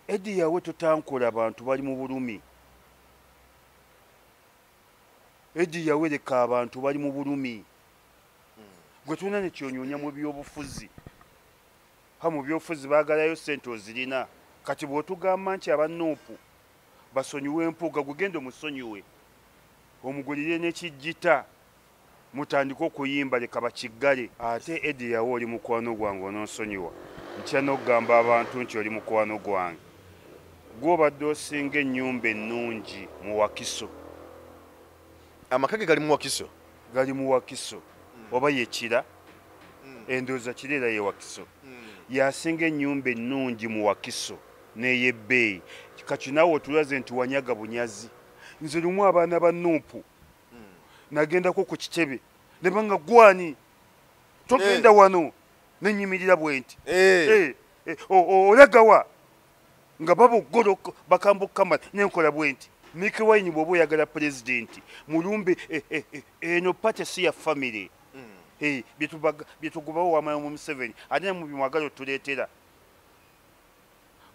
Edi yawe totankola abantu bali mu bulumi. Edi yawe leka abantu bali mu bulumi. Gwe tulina ne kyonyoonya mu byobufuzi. Mu byobufuzi baagalayo ssente ozirina. Kati bw'otugamba nti abannuupu basonyiwe empuuga gugenda omusonyiwe. Omugulire n'ekijjita mutandika okuyimba leka bakiggale. Ate Edi yawe oli mukwano gwange onoonsonyiwa. Ntya n'okugamba abantu nti oli mukwano gwange. Gw'obadde osinga ennyumba ennungi mu Wakiso. Amaka ge gali mu Wakiso? Gali mu Wakiso. Oba yekira endowooza kireera ye Wakiso. Yasinga ennyumba ennungi mu Wakiso n'ey'ebbeeyi. Kati naawe otulaze nti wanyaga bunyazi. Nze lumu abaana ba Nuupu nagendako ku kitebe ne banga gwani togenda wano nenyimirira bwe nti olagawa nga babuggolo bakambukama nenkola bwe nti Nick Wayne bw'oba oyagala pulezidenti mulumbe eno pate si ya famire byetugubawo wamala mu Museveni ate mu bimwagala otuleetera.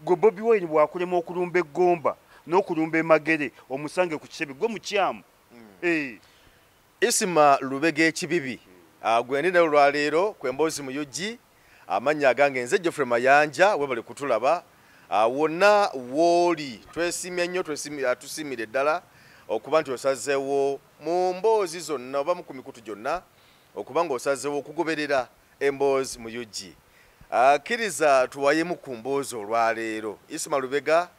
Gwe Bobi Wine bwakulema okulumba eggomba n'okulumba emagere omusange ku kitebe gwe mukyamu. Isima Lubega ekibibi gwendi nayo lwaleero kwemboozi mu UG amannya agange nze Geoffrey Mayanja webale kutulaba wonna wooli twesimye nnyo tusimire ddala okuba nti osazeewo mu mboozi zonna oba mu ku mikutu gyonna okuba ng'osazeewo okugoberera emboozi mu UG. Akkiriza tuwayemu ku mboozi olwaleero. Isima Lubega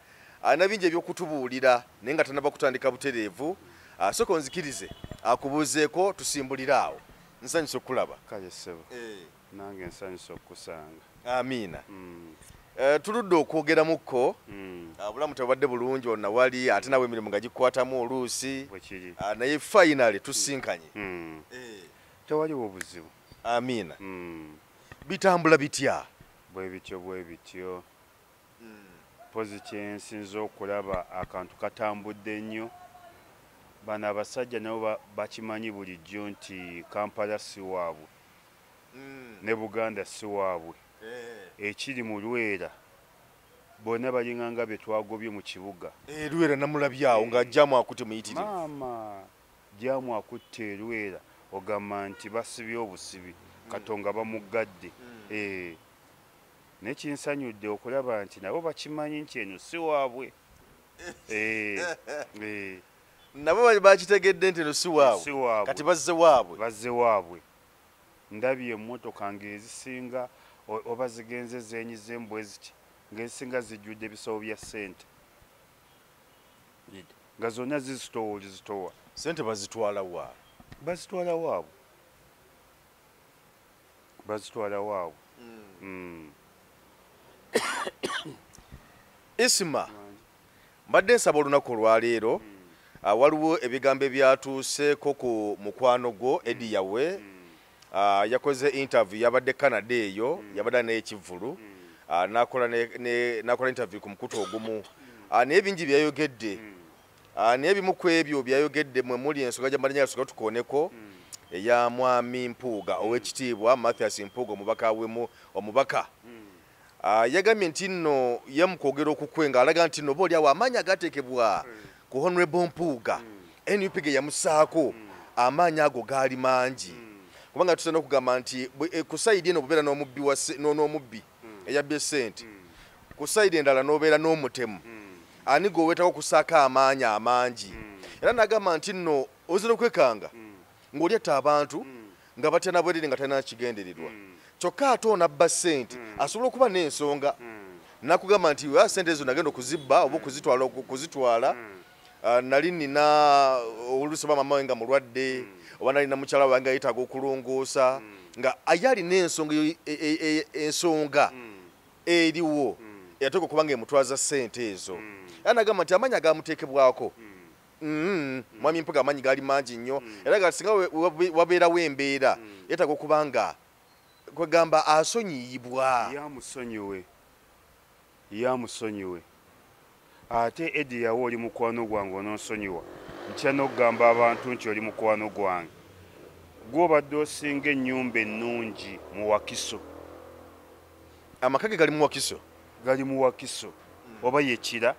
alina bingi ebyokutubuulira naye nga tanaba kutandika butereevu. Sooka onzikirize akubuuzeeko tusimbulire awo. Nsanyusa okulaba. Kale ssebo. Nange nsanyusa okukusanga. Amiina. Tuludde okwogeramuko bulamu tebadde bulungi onna wali ate nawe emirimu nga gikwatamu oluusi naye finally tusinkanye. Tewaliwo buzibu. Amiina. Bitambula bitya? Bwe bityo. Pozi kyensinza okulaba akantu katambudde nnyo. Bano abasajja nabo bakimanyi bulijjo nti Kampala si waabwe ne Buganda si waabwe. Ekiri mu Lwera bonna balinganga bye twagobye mu kibuga. Lwera namulabyawo nga jjamu akutte muyitirivu. Maama jjamu akutte Lwera ogamba nti basibye obusibi Katonga bamuggadde. Nekinsanyudde okulaba nti nabo bakimanyi nti eno si waabwe. Nabo bakitegedde nti eno si waabwe kati bazze waabwe. Ndabye emmotoka ng'ezisinga oba zigenze zeenyize embwe ziti ng'ezisinga zijjudde ebisawo bya ssente nga zonna zizitowa. Ssente bazitwala wa? Bazitwala waabwe. Isima mbadde nsaba olunaku olwaleero waliwo ebigambo ebyatuuseeko ku mukwano gwo Edi yawe. Yakoze interview yabadde Canada eyo yabadde n'ekivvulu nakola interview ku mukutu ogumu naye bingi byayogedde naye bimu ku ebyo byayogedde mwe muli ensonga gy'amalinya yasooka tukooneko eya mwami Mpuuga ow'ekitiibwa Mathias Mpuuga omubaka. Yagambye nti nno ye mu kwogera okukwe ng'alaga nti nno boolyawo amaanyi agateekebwa ku Honorable Mpuuga NUP ge yamusaako amaanyi ago gaali mangi. Kubanga tusaana okugamba nti ku sayidi eno bubeera n'omubbi eyabbye ssente, ku sayidi endala n'obeera n'omutemu ani gweweetako okusaako amaanyi amangi. Era n'agamba nti nno ozira okwekanga ng'olyetta abantu nga batya nabwerere nga talina kigendererwa. Kyokka ate onabba ssente asobola okuba n'ensonga nakugamba nti ssente ezo nagenda okuzibba oba okuzitwala nali nina oluusi oba mama we nga mulwadde oba nalina mukyala wange ayetaaga okulongoosa nga ayalina ensonga eriwo eyateeka okuba nga emutwaza ssente ezo. Era nagamba nti amaanyi agamuteekebwako mwami Mpuuga amaanyi gaali mangi nnyo era nga singa wabeerawo embeera yeetaaga okuba nga kwegamba asonyiyibwa. Yamusonyiwe. Ate Edi yawe oli mukwano gwange onoonsonyiwa. Ntya n'okugamba abantu nti oli mukwano gwange. Gw'obadde osinga ennyumba ennungi mu Wakiso. Amaka ge gali mu Wakiso? Gali mu Wakiso. oba yekira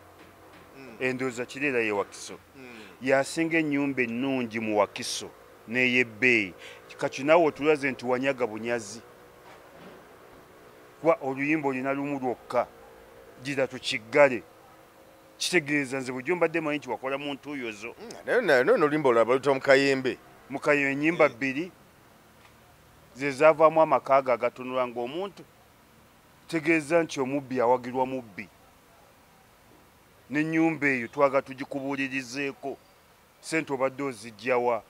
endowooza kireera ye Wakiso yasinga ennyumba ennungi mu Wakiso n'ey'ebbeeyi kati naawe otulaze nti wanyaga bunyazi kuba oluyimba olina lumu lwokka gira tukiggale kitegeeza nze bujjo mbadde manyi nti wakola mu ntuuyo naye oluyimba olulala luta Mukayembe ennyimba bbiri ze zaavaamu amakaaga agatunula ng'omuntu tegeeza nti omubbi awagirwa mubbi n'ennyumba eyo twaga tugikubuulirizeeko sente obadde ozijjawa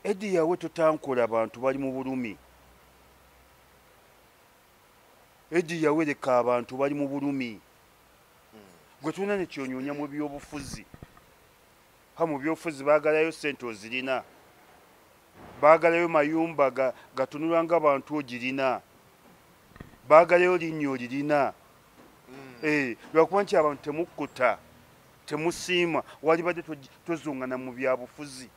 Eddi yawe totankola abantu bali mu bulumi Eddi yawe leka abantu bali mu bulumi gwe tulina ne kyonyoonya mu byobufuzi mu byobufuzi baagalayo sente ozirina baagalayo mayumba gatunulwa ng'abantu ogirina baagalayo linnya olirina lwakuba nti abantu temukkuta temusiima wali badde tozungana mu byabufuzi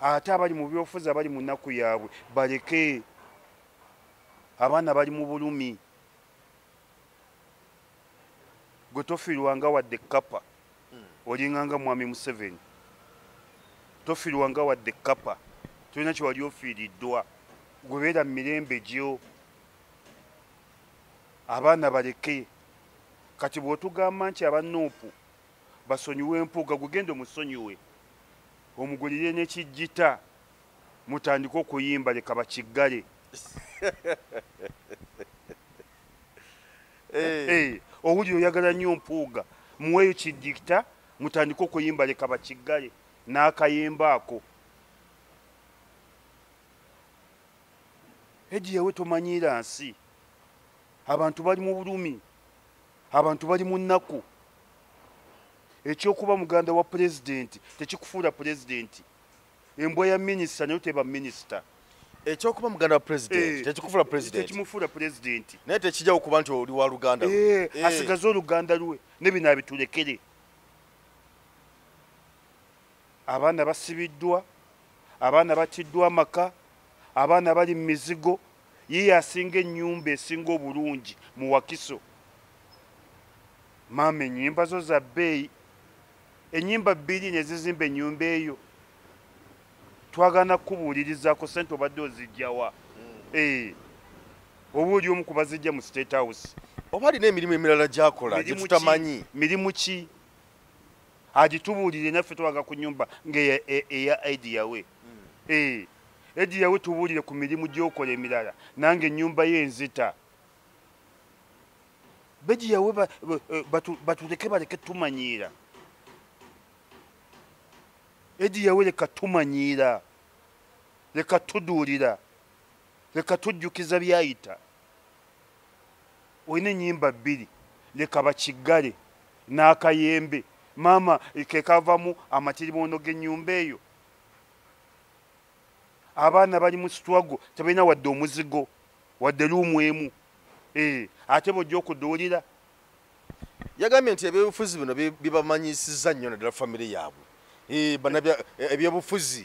ate abali mu byobufuzi abali mu nnaku yaabwe baleke abaana bali mu bulumi gwe tofiirwanga wadde kapa olinganga mwami Museveni tofiirwanga wadde kapa tolina kye wali ofiiriddwa gwe beera mu mirembe gyo abaana baleke kati bw'otugamba nti abanuupu basonyiwe empuuga gugenda omusonyiwe omugulire n'ekijjita mutandike okuyimba leka bakiggale owuli oyagala nnyo mpuuga muweeyo kidikita mutandike okuyimba leka bakiggale n'akayimba ako Eddi yawe tomanyiira nsi abantu bali mu bulumi abantu bali mu nnaku ekyokuba muganda wa pulezidenti tekikufuula pulezidenti embwa ya minisita nayo teba minisita ekyokuba muganda wa pulezidenti tekikufuula pulezidenti tekimufuula pulezidenti naye tekijja okuba nti oli wa luganda asigaze oluganda lwe ne bino abitulekere abaana basibiddwa abaana battiddwa amaka abaana bali mu mizigo ye asinga ennyumba esinga obulungi mu Wakiso maama ennyimba zo za bbeeyi ennyimba bbiri ne zizimba ennyumba eyo twagana kubuulirizaako sente obadde ozijjawa oba oli omu ku bazijja mu State House oba alina emirimu emirala gy'akola gye tutamanyi mirimu ki agitubuulire naffe twaga ku nnyumba ng'eya Eddi yawe Eddi yawe tubuulire ku mirimu gy'okola emirala nange ennyumba ye enzita Eddi yawe batuleke baleke tumanyiira Eddi yawe leka tumanyiira leka tuduulira leka tujjukiza byayita olina ennyimba bbiri leka bakiggale n'akayembe maama kekavamu amatiribondo g'ennyumba eyo abaana bali mu sitwago tebalina wadde omuzigo wadde luumu emu ate bojja okuduulira yagambye nti ebyobufuzi bino bibamanyisizza nnyo naddala famire yaabwe ebyobufuzi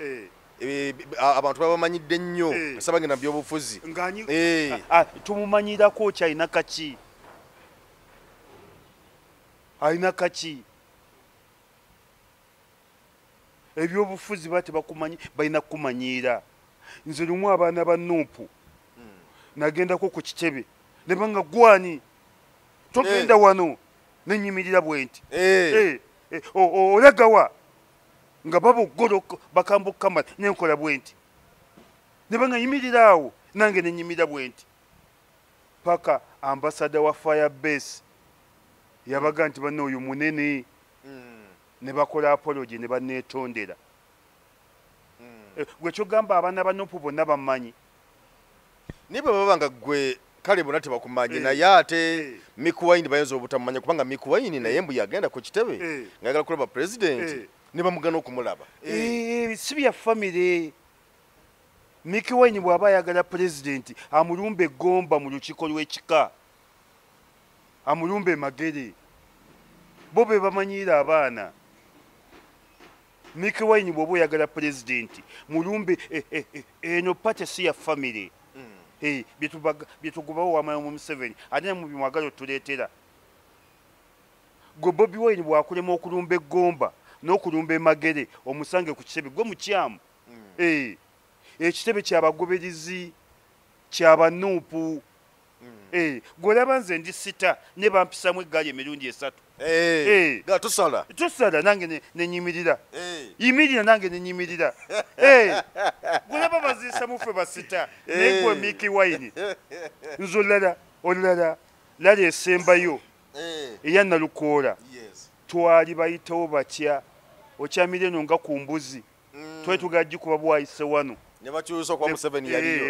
abantu babamanyidde nnyo asabagenda byobufuzi tumumanyirako ki alina kaki alina kaki ebyobufuzi bate bakumanyi balina kukumanyiira nze lumu abaana ba Nuupu nagendako ku kitebe ne banga gwani togenda wano nenyimirira bwenti olagawa nga babogolo bakambukama nenkola bwenti ne banga yimirira awo nange nenyimirira bwenti paka ambasada wa Firebase yabaga nti banne oyo munene ne bakola apology ne baneetondera gwe kyogamba abaana ba Nuupu bonna bamanyi niye bwe baba nga gwe kale bonna tebakumanyi naye ate Mick Wine bayinza obutamumanya kubanga Mick Wine naye mbu yagenda ku kitebe ngayagala kulaba pulezidenti ne bamugana okumulaba si bya famire Mick Wine bw'aba ayagala pulezidenti amulumba eggomba mu lukiiko lw'ekika amulumba emagere bo be bamanyiira abaana Mick Wine bw'oba oyagala pulezidenti mulumbe eno pate si ya famire byetugubawo wamala mu Museveni ate mu bimwagala otuleetera gwe Bobi Wine bwakulema okulumba eggomba n'okulumba emagere omusange ku kitebe gwe mukyamu ekitebe kyabagoberizi kyabanuupu gwolaba nze ndi sita ne bampisamu eggaali emirundi 3 tosala nange nenyimirira yimirira nange nenyimirira gwolaba baziisa mufe basita naye gwe Miki Wine nze olala lala esembayo eya Nalukoola twali bayitawo batya okyamire eno nga ku mbuzi twali tugagikuba bwayise wano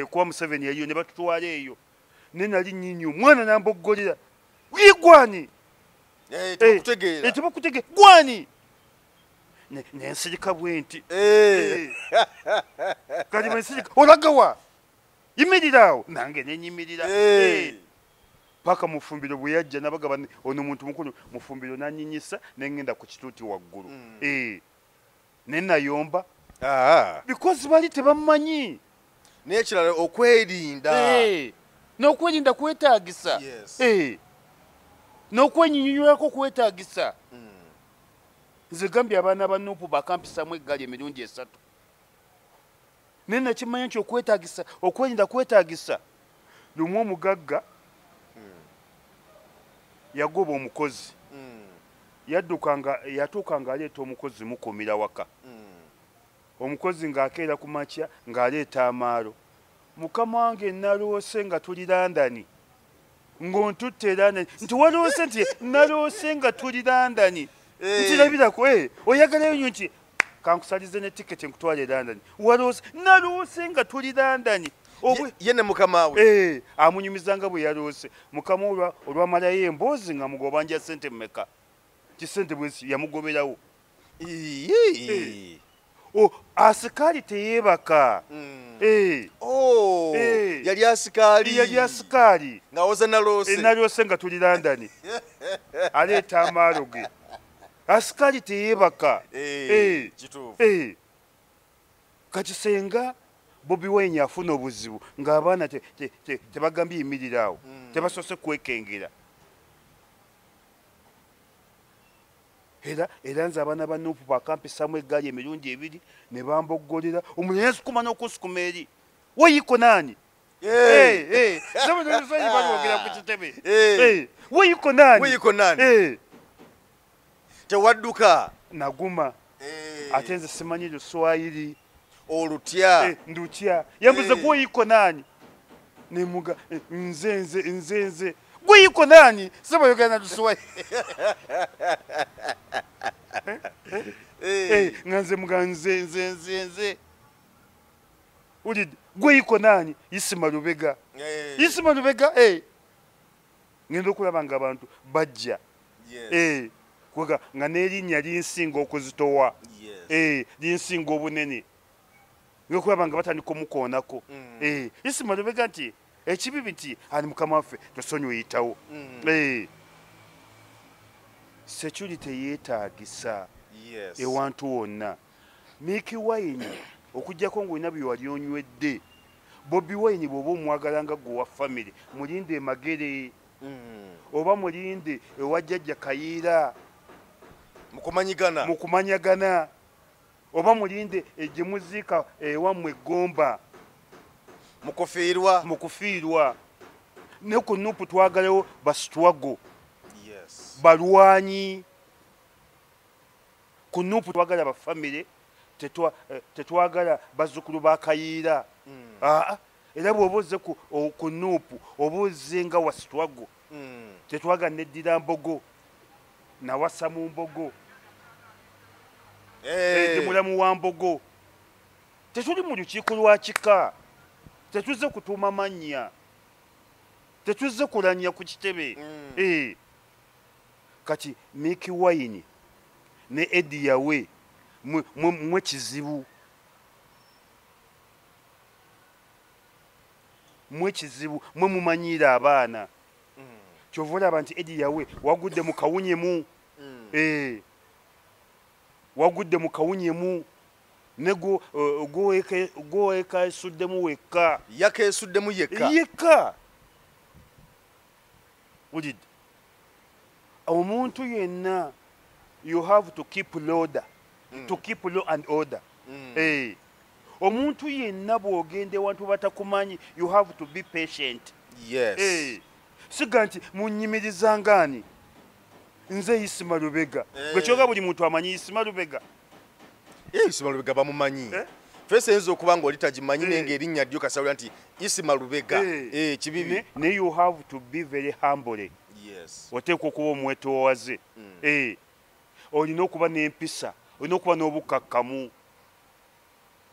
kuba Museveni yaliyo ne batutwala eyo ne nali nnyinyi omwana namboggolera gwani tebakutegeera gwani nensirika bwe nti kati bwensirika olagawa yimirira awo nange nenyimirira paka mufumbiro bwe yajja nabagaba ono muntu mukulu mufumbiro nanyinyisa nengenda ku kituuti waggulu nenayomba because bali tebamanyi n'ekirala okwerinda n'okwerinda kwetaagisa n'okwenyinyulako kwetaagisa nze gambye abaana ba Nuupu bakampisamu eggaali emirundi 3 naye nakimanya nti okwerinda kwetaagisa lumu omugagga yagoba omukozi yatuukanga aleeta omukozi mukumira waka omukozi ng'akeera ku makya ng'aleeta amaalo mukama wange naloose nga tuli London ng'ontutte London nti waloose nti naloose nga tuli London nti labirako oyagalayo nnyo nti kankusalize ne tiketi nkutwale London waloose naloose nga tuli London ye ne mukama we amunyumizanga bwe yaloose mukama olwamalayo emboozi nga mugobanja sente mmeka kisente bwesi yamugoberawo asikaali teyeebaka yali asikaali ngawoza naloose nga tuli London aleeta amaalo ge asikaali teyeebaka kati senga Bobi Wine afuna obuzibu ng'abaana tebagambye yimirira awo tebasoose kwekengera era nze abaana ba Nuupu bakampisamu eggaali emirundi 2 ne bamboggolera omulala yasukuma n'okusukuma eri weyiko nani balwogera ku kitebe weyiko nani tewadduka naguma ate nze simanyi Luswayiri olutya ndutya yambuze gweyiko nani nemuga nze gweyiko nani sabayogera na Luswayiri nganze muganze nze uli gweyiko nani Isima Lubega ngenda okulaba nga abantu bajja kwega nga n'erinnya linsinga okuzitowa linsinga obunene ngokulaba nga batandika omukoonako Isima Lubega nti ekibibi nti ani mukama waffe tosonyiwe yitawo security yeetaagisa ewantu wonna Miki Wine okujjako ng'olina bye wali onywedde Bobi Wine bw'oba omwagala nga gwe wa family mulinde Magere oba mulinde ewajjajja Kayiira mukumanyagana oba mulinde gye muziika ewammwe eggomba mukufiirwa ne ku Nuupu twagalayo basitwago balwanyi ku Nuupu twagala bafamire tetwagala bazzukulu ba Kayiira era bw'oba ozze ku Nuupu oba ozze nga wasitwago tetwagala neddira Mbogo nawasa mu Mbogo mulamu wa Mbogo tetuli mu lukiiko lwa kika tetuzze kutuuma mannya tetuzze kulanya ku kitebe kati Miki Wine ne Eddie Yawe mwe kizibu mwe mumanyiira abaana kyova olaba nti Eddie Yawe wagudde mu kawunyemu wagudde mu kawunyemu ne gwekesuddemu wekka yakeesuddemu yekka wulidde omuntu yenna you have to keep order to keep law and order omuntu yenna bw'ogenda ewantu batakumanyi you have to be patient siga nti munyimirizangaani nze Isima Lubega gwe kyoga buli muntu amanyi Isima Lubega Isima Lubega bamumanyi fese enzo okuba nga oli tagimanyi nenge erinnya ddyo kasawula nti Isima Lubega kibibi ne you have to be very humble oteekwa okuba omwetoowaze olina okuba n'empisa olina okuba n'obukakkamu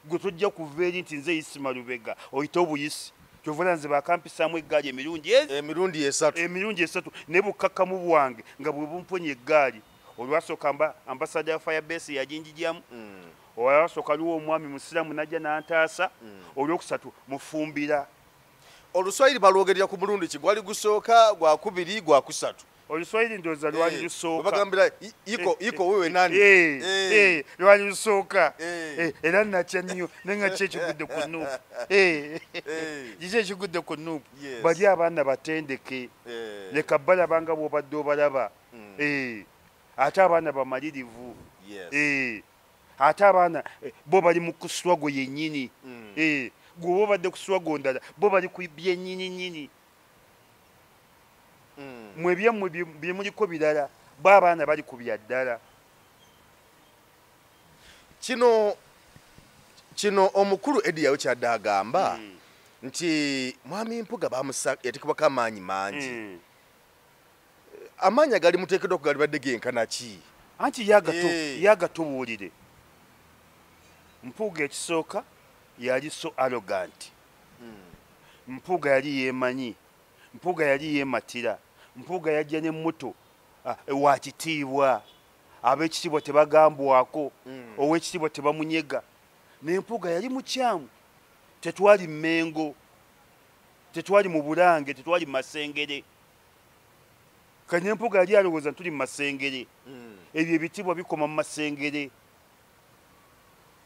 gwe tojja kuva eri nti nze Isima Lubega oyite obuyisi kyovula nze bakampisaamu eggaali emirundi esatu naye bukakkamu bwange nga bwe bumponya eggaali olwasooka ambasada ya Firebase yaginjijyamu olwasooka aliwo omwami musiraamu najja n'antaasa olwokusatu mufumbira oluswayiri balwogerera ku mulundi ki gwali gusooka gwakubiri gwakusatu oluswayiri ndowooza lwali lusooka bagambira iko wewe nani lwali lusooka era natya nnyo nenga ki ekigudde ku nuupu kiki ekigudde ku nuupu bali abaana batendeke leka balabanga bw'obadde obalaba ate abaana bamalirivu ate abaana bo bali mu kuswago yennyini gwe obadde kuswago ndala bo bali ku byennyini mwe byammwe bye muliko birala bo abaana bali ku bya ddala kino omukulu Eddie yawe kyadde agamba nti mwami Mpuuga yatekebwako amaanyi mangi amaanyi agali muteekeddwa okugalibadde genkana ki anti yagatubuulire Mpuuga ekisooka yali so arrogant Mpuuga yali yeemanyi Mpuuga yali yeematira Mpuuga yajja ne muto wa kitiibwa ab'ekitiibwa tebagambwako ow'ekitiibwa tebamunyega naye Mpuuga yali mukyamu tetwali Mmengo tetwali mu Bulange tetwali mu Masengere kanye Mpuuga yali alowooza tuli mu Masengere ebyo ebitiibwa bikoma mu Masengere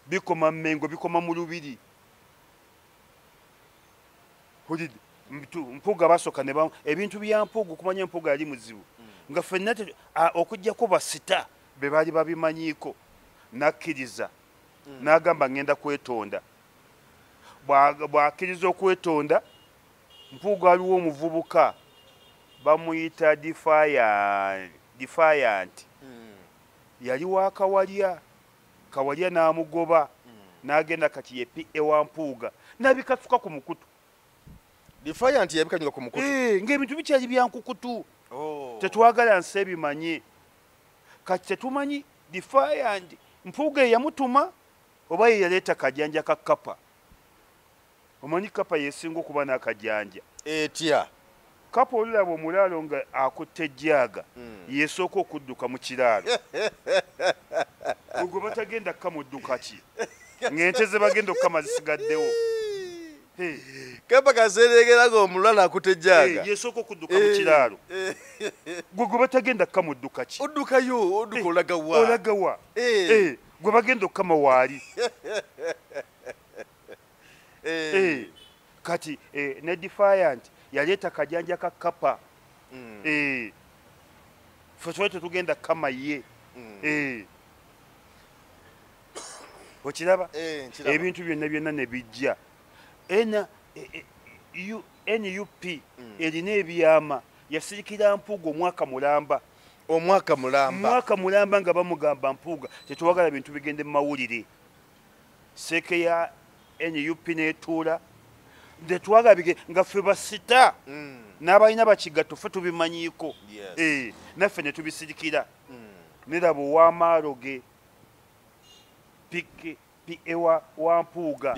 bikoma Mmengo bikoma mu Lubiri Mpuuga basooka ne ebintu bya Mpuuga okumanya Mpuuga yali muzibu nga ffenna okuggyako basita be baali babimanyiiko nakkiriza n'agamba ngenda kwetonda bw'akkiriza okwetonda Mpuuga aliwo omuvubuka bamuyita Defiant yali wa Kawalya n'amugoba n'agenda kati ye PA wa Mpuuga n'abikasuka ku mukutu Defiant yabikanyuka ku mukutu ng'ebintu bikyali byankukutu tetwagala nsi ebimanye kati tetumanyi Defiant Mpuuga yamutuma oba ye yaleeta kajanja ka Kapa omanyi Kapa yesinga okuba n'akajanja etya Kapa olulaba omulaalo nga akutte ejjaaga yesooka okudduka mu kiraalo ogwo batagenda kamudduka ki ng'ente ze bagenda okukama zisigaddewo Kapa kaseeregera nga omulala akutte ejjaaga yesooka okudduka mu kiraalo gwe batagenda kamudduka ki oddukayo olagawa gwe bagenda okukama waali kati ne Defiant yaleeta kajanja ka Kapa ffe twali tetugenda kama ye okiraba ebintu byonna ne bijja NUP erina ebyama yasirikira Mpuuga omwaka mulamba nga bamugamba Mpuuga tetwagala bintu bigende mu mawulire seeke ya NUP netuula tetwagala nga ffe basita n'abalina bakigatto ffe tubimanyiiko naffe ne tubisirikira neraba ow'amaaloge PA wa Mpuuga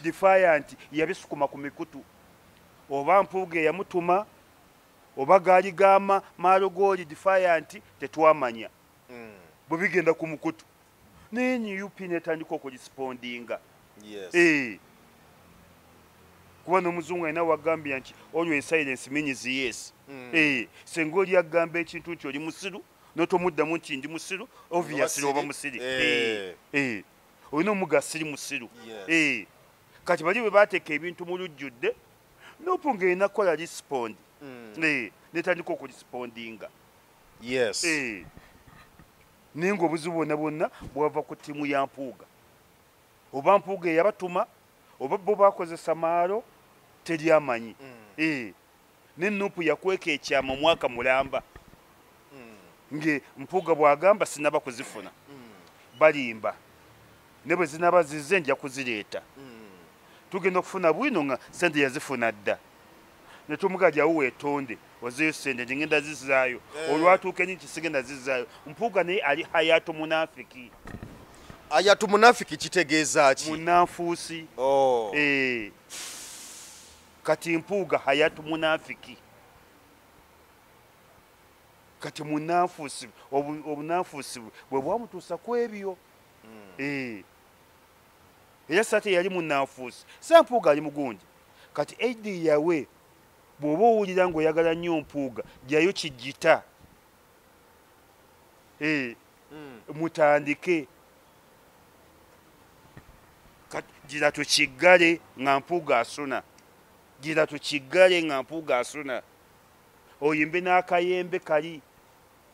Defiant yabisukuma ku mikutu oba Mpuuga yamutuma oba gaali gama maalogooli Defiant tetwamanya bwe bigenda ku mukutu naye NUP netandika okulispondinga kuba n'omuzungu alina wagambye nti always silence means yes senga oli agamba ekintu nti oli musiru n'otomuddamu nti ndi musiru obviously oba musiri olina omugga siri musiru. Yes. Kati bali bwe bateeka ebintu mu lujjudde Nuupu ng'erina kukola respond. Netandika okulispondinga. Yes. Naye ng'obuzibu bwonna bwonna bwava ku ttiimu ya Mpuuga. Oba Mpuuga eyabatuma oba bo bakozesa maalo teri amanyi. Ne Nuupu yakweka ekyama mwaka mulamba. Nge Mpuuga bw'agamba sinaba kuzifuna. Balimba. Ne bwe zinaba zizze nja kuzireeta. Tugenda okufuna bwino nga sente yazifuna dda. Ne tumugajja weetonde ozeyo sente ngenda zizaayo. Olwatuuka n'iki sigenda zizaayo. Mpuuga naye ali hayatu munafiki. Hayatu munafiki kitegeeza ki? Munafuusi. Kati Mpuuga hayatu munafiki. Kati munafuusi obunafuusi bwe bwamutuusa ku ebyo. Era sate yali munafuusi. Mpuuga ali mugundi. Kati Eddie yawe bw'oba owulira ng'oyagala nnyo Mpuuga jjayo kijita. Mutandike. Kati gira tukiggale nga Mpuuga asuna. Gira tukiggale nga Mpuuga asuna. Oyimbe n'akayembe kali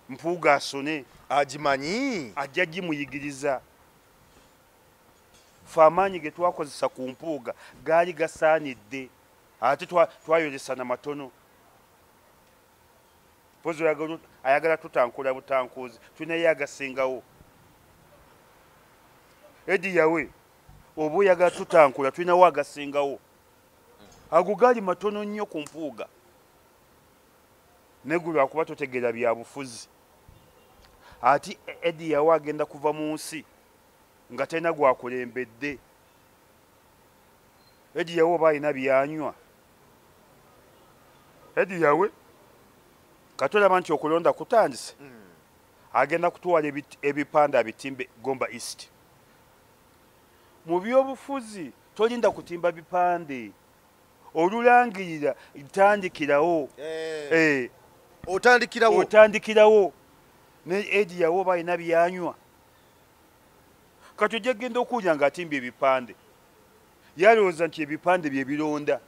Mpuuga asune. Agimanyi. Ajja gimuyigiriza. Amaanyi ge twakozesa ku Mpuuga gaali gasaanidde. Ate twayolesa na matono. Pozo ayagala tutankula butankuzi. Tunaye agasingawo. Eddie yawe oba oyagala tutankula tulinawo agasingawo. Ago gaali matono nnyo ku Mpuuga. Negulu akuba totegeera bya bufuzi. Ati Eddie yawe agenda kuva mu nsi nga tena gwakulembedde. Eddie yawe oba alina byanywa. Eddie yawe katolaba nti okulonda kutandise. Agenda kutwala ebipande abitimbe Gomba East. Mu byobufuzi tolinda kutimba bipande. Olulangirira tandikirawo. Otandikirawo. Ne Eddie yawe oba alina byanywa. Kati ojja genda okuwulira ng'atimbye ebipande. Yalowooza nti ebipande bye bironda.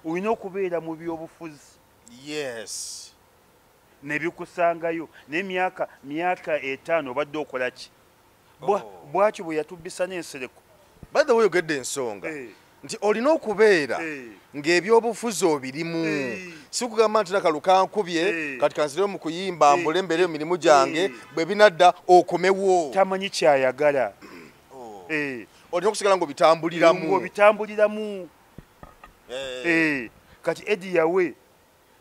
Olina okubeera mu byobufuzi. Yes. Ne bikusangayo. N'emyaka 5 obadde okola ki? Bwaki bwe yatubbisa n'ensereko. By the way oyogedde ensonga. Nti olina okubeera ng'ebyobufuzi obirimu. Si kugamba nti nakalu kankubye kati kanzireyo mu kuyimba mbule embeereyo mirimu gyange bwe binadda okomewo. Tamanyi kyayagala. Olina okusigala ng'obitambuliramu. Kati Eddie yawe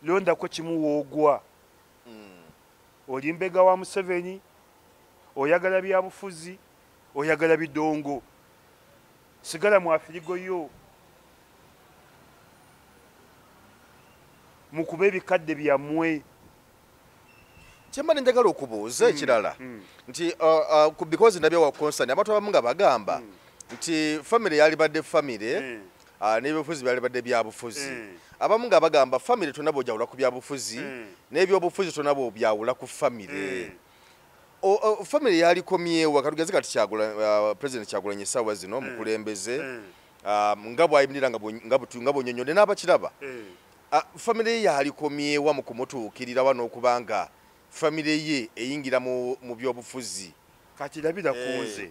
londako kimu woogwa. Oli mbega wa Museveni, oyagala bya bufuzi, oyagala bidongo. Sigala mu afirigo yo. Mukube ebikadde byammwe. Kyemba njagala okubuuza ekirala nti because ndabye wa concern abantu abamu nga bagamba nti family yali badde family n'ebyobufuzi byali badde byabufuzi. Abamu nga bagamba family tonna bw'ojawula ku byabufuzi n'ebyobufuzi tonna bw'obyawula ku family. Family yalikomyewo katugeze kati President Kyagulanyi essaawa zino omukulembeze nga bw'ayimirira nga bw'onyonyodde n'abakiraba. Family ye yalikomyewa mu kumutuukirira wano okubanga family ye eyingira mu byobufuzi. Kati labira kunze.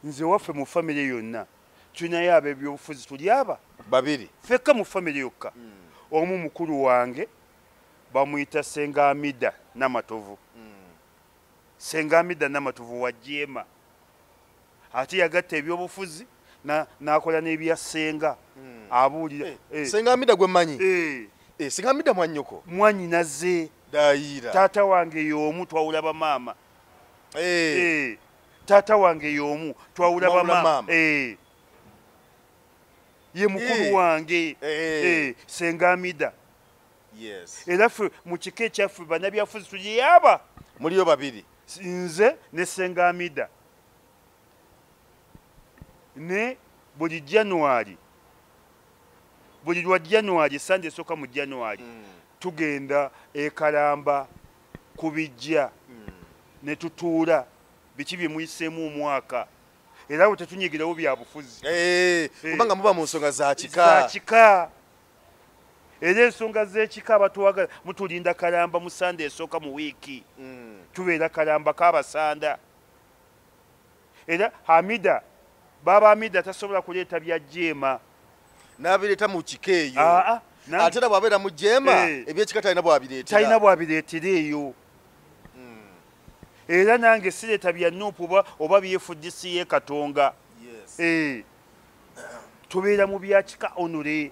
Nze waffe mu family yonna tulinayo ab'ebyobufuzi tuli aba babiri. Fekka mu family yokka. Omu mukulu wange bamuyita Senga Amida Namatovu. Senga Amida Namatovu wa Jema. Ate yagatta ebyobufuzi n'akola n'ebya Senga. Abuulira. Senga Amida gwe mmanyi. Senga Amida mwannyoko. Mwannyinaze. Daayira. Taata wange y'omu twawula bamaama. Taata wange y'omu twawula bamaama. Ye mukulu wange. Senga Amida. Yes. Era ffe mu kika ekyaffe bannabyafuzi tuli aba. Muliyo babiri. Nze ne Senga Amida. Ne buli lwa January Sunday esooka mu January tugenda e Kalamba ku bijja ne tutuula biki bye muyiseemu omwaka era abo tetunyigirawo byabufuzi kubanga muba mu nsonga za kika era ensonga z'ekika abatuwagala mutulinda kalamba mu sande esooka mu wiiki tubeera kalamba k'abasanda era Hamida baba Hamida tasobola kuleeta bya jeema n'abireeta mu kika eyo ate era bw'abeera mu jeema ebyekika talina bwabireetera eyo era nange sireeta bya Nuupu oba byefudisi ye Katonga tubeera mu byakika onure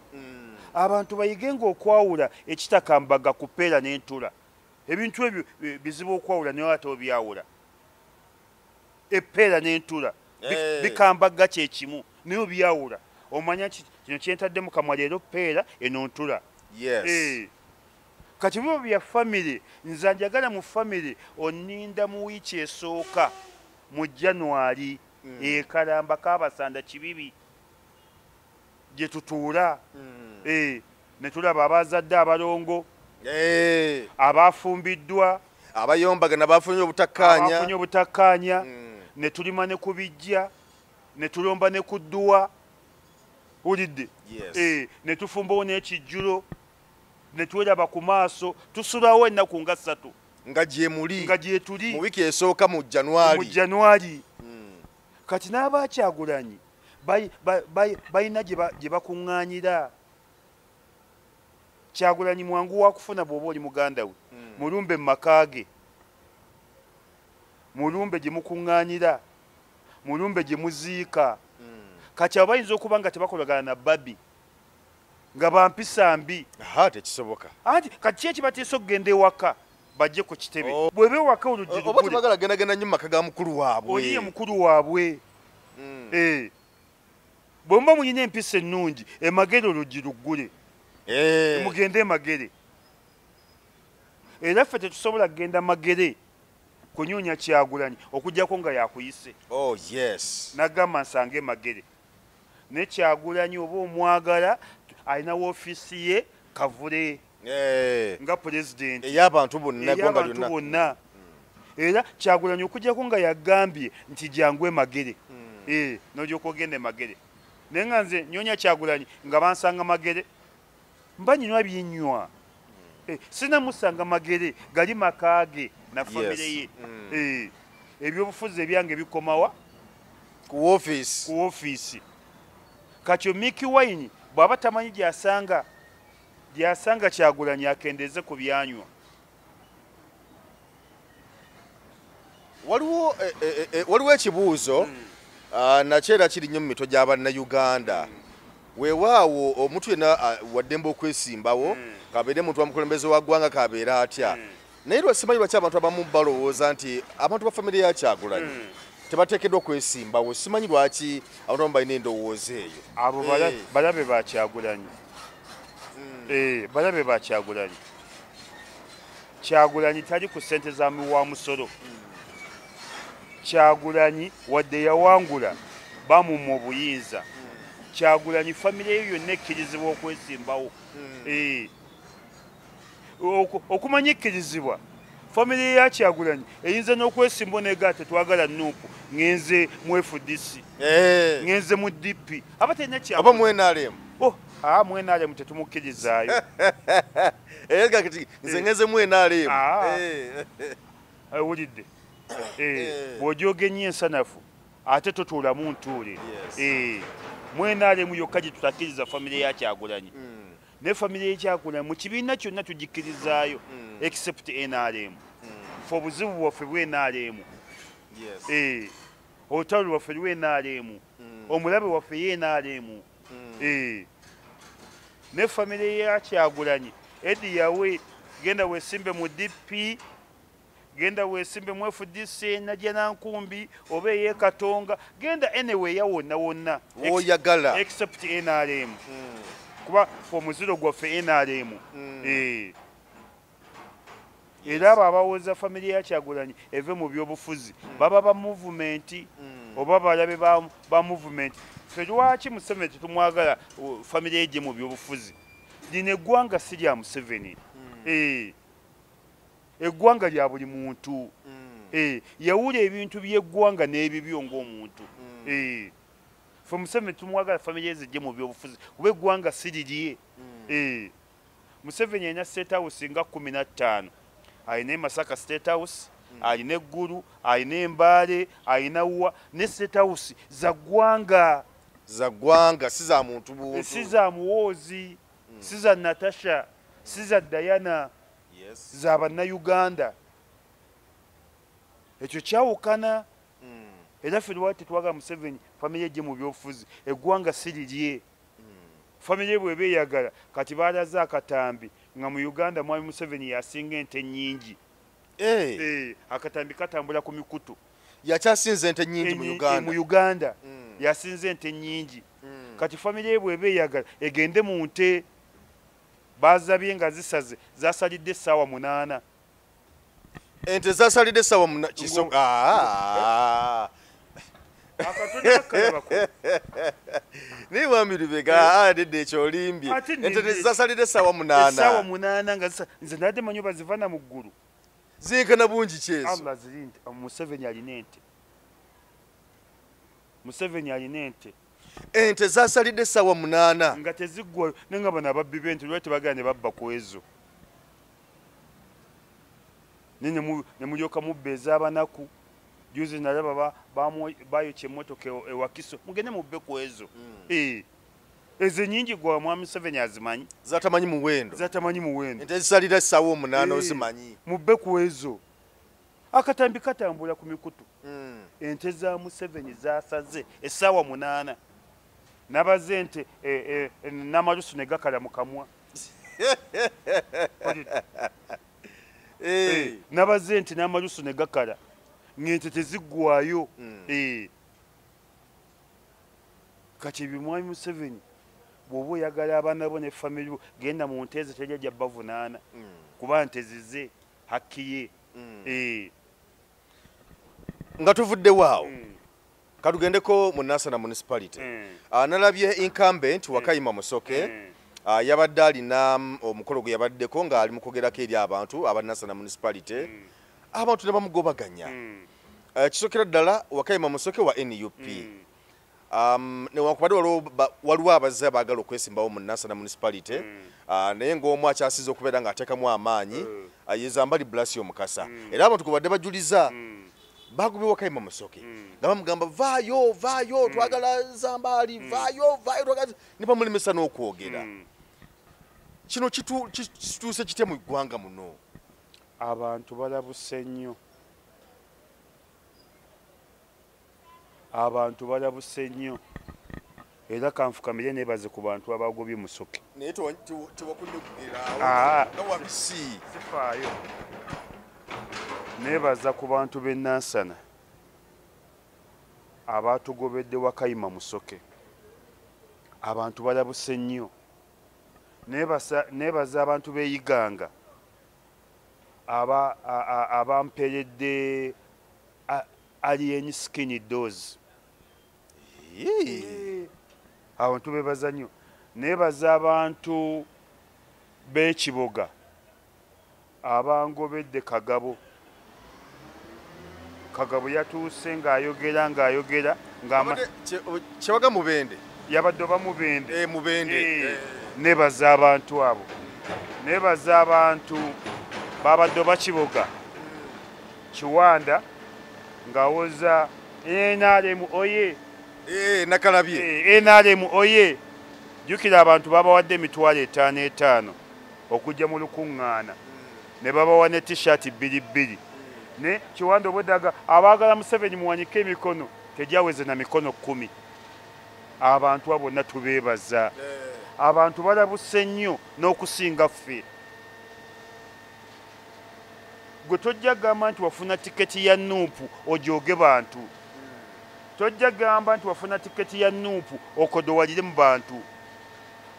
abantu bayigenga okwawula ekitakambaga ku ppeera n'entula ebintu ebyo bizibu okwawula naye ate obyawula eppeera n'entula bikambaga kyekimu naye obyawula omanya kino kyentaddemu kamwa leero ppeera eno ntula kati bibo bya famire nze njagala mu famire oninda mu wiiki esooka mu January ekalamba k'abasanda kibibi gye tutuula ne tulaba abazadde abalongo abafumbiddwa abayombagana bafunye obutakkaanya ne tulima ne kubijja ne tulomba ne kudduwa ulidde ne tufumbawo n'ekijjulo ne tweraba ku maaso tusulawo ennaku nga 3 nga gyetuli mu wiiki esooka mu January kati n'abakyagulanyi balina gye bakuŋŋaanyira Kyagulanyi mwangu wakufuna bw'oba oli muganda we mulumbe mu maka ge mulumbe gye mukuŋŋaanyira mulumbe gye muziika kati abo bayinza okuba nga tebakolagana na babi nga bampisa mbi tekisoboka anti kati ki ekibatiisa okugenda ewaka bajje ku kitebe bweba ewaka oluggi oba tebagala gendagenda nnyo mu maka ga mukulu waabwe oliye mukulu waabwe bwe muba mulina empisa ennungi emagere oluggi luggule mugende emagere era ffe tetusobola kugenda magere kunyunya Kyagulanyi okujjako nga yakuyise nagamba nsange emagere ne Kyagulanyi oba omwagala alina woofiisi ye Kavule nga pulezidenti ey'abantu bonna era Kyagulanyi okujjako nga yagambye nti jangu emagere n'olyoka ogenda emagere naye nga nze nyonya Kyagulanyi nga bansanga magere mba nyinywa byennywa sinamusanga magere gali makaage na famire ye ebyobufuzi ebyange bikomawa ku woofiisi kati Mickey Wine bw'aba tamanyi gyasanga Kyagulanyi akendeze ku byanywa waliwo ekibuuzo nakyo era kiri nnyo mu mito gy'Abannayuganda weewaawo omuntu yenna waddembe okwesimbawo kabeere muntu wa mukulembeze wa ggwanga kabeera atya naye lwasimanyi lwaki abantu abamu balowooza nti abantu ba famire ya Kyagulanyi tebateekeddwa okwesimbawo simanyi lwaki abantu abamu balina endowooza eyo abo balabe ba Kyagulanyi balabe ba Kyagulanyi Kyagulanyi tali ku ssente za wa musolo Kyagulanyi wadde yawangula bamumma obuyinza Kyagulanyi famire ye yonna ekkirizibwa okwesimbawo okumanya ekkirizibwa famire ya Kyagulanyi eyinza n'okwesimbawo negaa tetwagala Nuupu ngenze mu FDC ngenze mu DP aba talina oba mu NRM mu NRM tetumukkirizaayo nze ngenze mu NRM wulidde bw'ojooga ennyo ensanafu ate totuulamu ntuule mu NRM yokka gye tutakkiriza famire ya Kyagulanyi ne famire ya Kyagulanyi mu kibiina kyonna tugikkirizaayo except NRM fe obuzibu bwaffe bwe NRM olutalo lwaffe lwe NRM omulabe waffe ye NRM ne famire ya Kyagulanyi edi yawe genda weesimbe mu DP genda weesimbe mu FDC najja nankumbi oba eye Katonga genda anyway yawonna wonna oyagala except NRM kuba omuziro gwaffe NRM era abo abawoza famire ya Kyagulanyi eve mu byobufuzi baba ba movement oba balabe ba movement ffe lwaki Museveni tetumwagala famire ye gye mu byobufuzi lino eggwanga si lya Museveni eggwanga lya buli muntu yawula ebintu by'eggwanga n'ebibyo ng'omuntu fe Museveni tumwagala famire ezijje mu byobufuzi kuba eggwanga si lirye Museveni alina state house nga 15 alina e Masaka state house alina eggulu alina embaale alina wa ne state house za ggwanga si za muntu buntu si za muwoozi si za Natasha si za Diana za bannayuganda ekyo kyawukana era ffe lwaki tetwagala Museveni famire gye mu byobufuzi eggwanga si lirye famire bwe beeyagala kati baalaze akatambi nga mu Uganda mwami Museveni yasinga ente nnyingi akatambi katambula ku mikutu yakyasinze ente nnyingi mu Uganda yasinze ente nnyingi kati famire bwe beeyagala egende mu nte bazabye nga zisaze zasalidde essaawa 8 ente zasalidde essaawa 8 niwambiribega adedde ekyolimbye ente zasalidde essaawa 8 nga nze nadde manyi bazivana mu ggulu zinkana bungi kyezo Allah ziri nti Museveni alina ente ente zasalidde essaawa 8 nga teziggwayo naye nga bano ababbi b'ente lwaki bagala ne babba ku ezo ne mulyoka mubba ez'abanaku juzi nalaba bayokya emmotoka ewakiso mugende mubbe ku ezo ezo nyingi gwa mwami Museveni azimanyi zatamanyi muwendo ente zisalira essaawa 8 ozimanyi mubbe ku ezo akatambi katambula ku mikutu ente za Museveni zasaze essaawa 8 nabaze ente n'amalusu ne gakala mu kamwa nabaze ente n'amalusu ne gakala ng'ente teziggwayo kati ebyo mwami Museveni bw'oba oyagala abaana bo ne famire bo genda mu nte ze tejja gya bavunaana kuba nte zize hakki ye nga tuvuddewo katugendeko mu Nansana municipality nalabye incumbent Wakayima Musoke yabadde alina omukolo gwe yabaddeko ng'ali mu kwogerako eri abantu aba Nansana municipality abantu ne bamugobaganya kisokera ddala Wakayima Musoke wa NUP newankubadde waliwo abazze baagala okwesimbawo mu Nansana municipality naye ng'omu akyasiza okubeera ng'ateekamu amaanyi yezambali Blasio Mukasa era abantu gwe badde bajuliza bagubye Wakayima Musoke nga bamugamba vaayo twagala Zambali vaayo ne bamulemesa n'okwogera kino kituuse kitya mu ggwanga muno abantu balabuse nnyo era kanfukamire nebaze ku bantu abagobye Musoke naye tewakunye kugera wabisi sifaayo nebaza ku bantu b'e Nansana abatugobedde Wakayima Musoke abantu balabuse nnyo nebaza abantu b'eyiganga abamperedde alien skin dose abantu bebaza nnyo nebaza abantu b'ekiboga abangobedde Kagabo yatuuse ng'ayogera kyebaga Mubende yabadde oba Mubende Mubende nebaza abantu abo nebaza abantu babadde oba Kiboga Kiwanda ng'awoza NRM oye nakalabye NRM oye jjukira abantu babawadde emitwalo 5 okujja mu lukuŋŋaana ne babawa ne t-shirt 2 ne Kiwanda obwedaga abaagala Museveni muwanyike emikono tejaweze na mikono 10 abantu abo bonna tubeebaza abantu balabuse nnyo n'okusinga ffe gwe tojja gamba nti wafuna tiketi ya nuupu ojooge bantu tojja gamba nti wafuna tiketi ya nuupu okodowalire mu bantu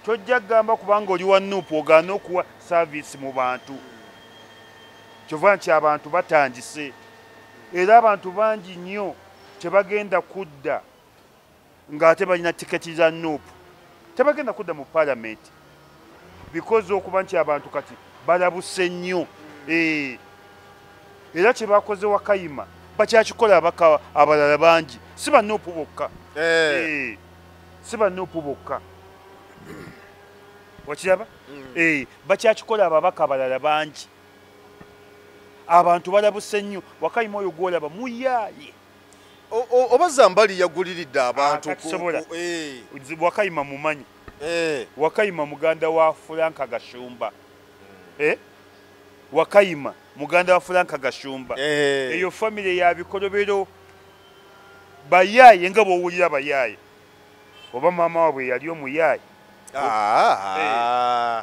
tojja gamba kubanga oli wa nuupu ogaana okuwa saavisi mu bantu kyova nti abantu batandise era abantu bangi nnyo tebagenda kudda ng'ate balina tiketi za nuupu tebagenda kudda mu paalamenti because okuba nti abantu kati balabuse nnyo era kye bakoze Wakayima bakyakikola abaka abalala bangi si bannuupu bokka si bannuupu bokka wakiraba bakyakikola ababaka abalala bangi abantu balabuse nnyo Wakayima oyo gwolaba muyaaye oba Zambali yaguliridde abantu Wakayima mumanyi Wakayima muganda wa Franka Gashumba Wakayima muganda wa Franka Gashumba eyo family ya bikolobero bayaye nga bowulira bayaye oba mama wabwe yali omuyaye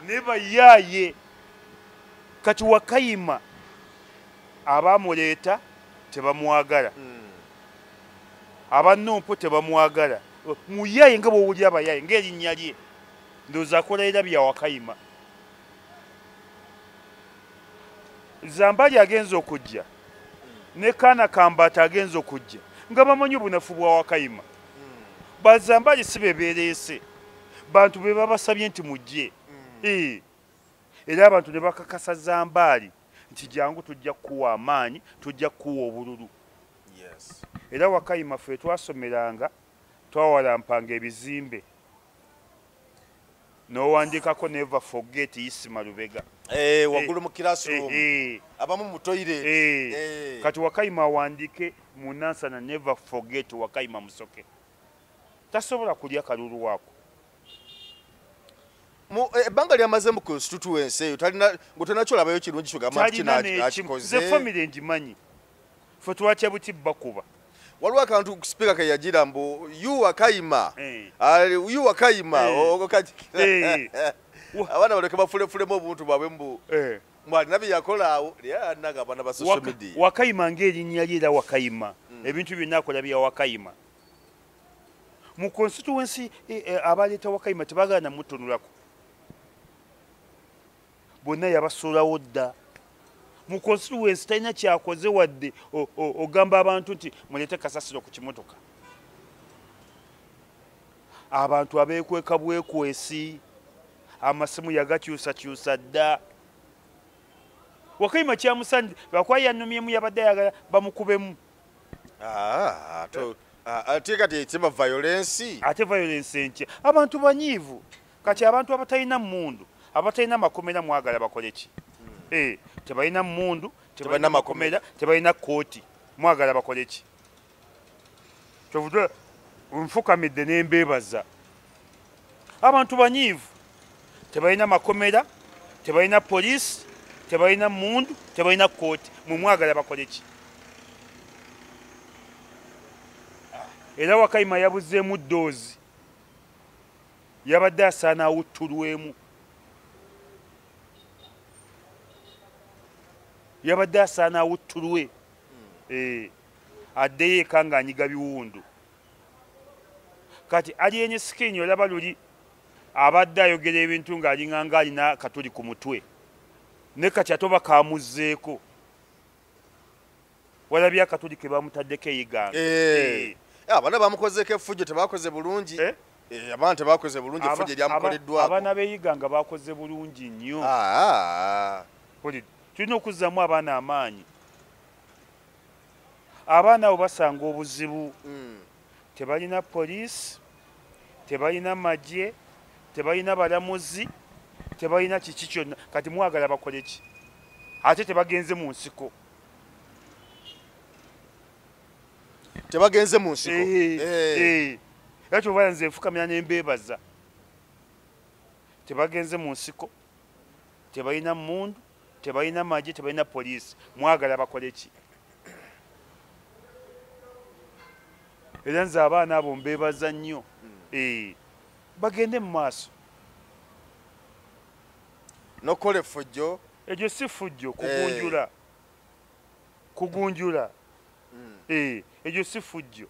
ne bayaye kati Wakayima abamuleeta tebamwagala abannompo tebamwagala muyaye nga bowulira bayaye ng'erinnya lye ndowooza akolerera bya Wakayima Zambali agenza okujja ne Kaana Kambata agenza okujja nga bamanyi obunafu bwa Wakayima Bazambali si bebereese bantu be babasabye nti mujje era abantu ne bakakasa Zambali nti jangu tujja kuwa amaanyi tujja kuwa obululu era Wakayima ffe twasomeranga twawalampanga ebizimbe n'owandikako never forget Isima Lubega waggulu mu classroom abamu mu toilet kati Wakayima awandike mu Nansana never forget Wakayima Musoke tasobola kulya kalulu waako ebbanga lyamaze mu constituency eyo ngotenakyo kirungi kyogamba ze family ngimanyi ffe twatya buti bakuba waliwo akantu speaker ke yagira mbu Wakayima abaana baleke bafulefulemu obuntu bwabwe mbu mwalina bye yakola awo lyanaga abaana ba social media Wakayima ng'erinnya lye era Wakayima ebintu byonna akola bya Wakayima mu constituency abaleeta Wakayima tebagala namutunulako bonna yabasuulawo dda mu constituency talina kyakoze wadde ogamba abantu nti muleete kasasiro ku kimotoka abantu abeekweka bwekwesi amasimu yagakyusakyusa dda Wakayima kyamusandi lwakuba yanumyemu yabadde ayagala bamukubemu ate kati ekitema violence ate violence enkya abantu banyiivu kati abantu abatalina mmundu abatalina makomera mwagala bakole ki tebalina mmundu tebalina makomera tebalina kooti mwagala bakole ki kyovudde nfukamidde nembeebaza abantu banyiivu tebalina makomera tebalina poliisi tebalina mmundu tebalina kooti mwagala bakole ki era Wakayima yabuzeemu ddoozi yabadde asaana awuttulwemu yabadde asaana awuttulwe addeyo eka ng'anyiga biwundu kati alyenye sikirini olaba luli abadde ayogera ebintu ng'alinganga alina katuli ku mutwe ne kati ate oba kamuzzeeko walabye akatuli ke bamutaddeko eyiganga abaana bamukozeeko effujjo tebakoze bulungi abaana tebakoze bulungi effujjo eryamukoleddwako abaana beeyiganga bakoze bulungi nnyo tulina okuzzamu abaana amaanyi abaana abo basanga obuzibu tebalina poliisi tebalina magye tebalina balamuzi tebalina kiki kyonna kati mwagala bakole ki ate tebagenze mu nsiko tebagenze mu nsiko era kyoba nze nfukamira nembeebaza tebagenze mu nsiko tebalina mmundu tebalina magye tebalina poliisi mwagala bakole ki era nze abaana abo mbeebaza nnyo bagende mu maaso nokukola effujjo egyo si fujjo kugunjula egyo si fujjo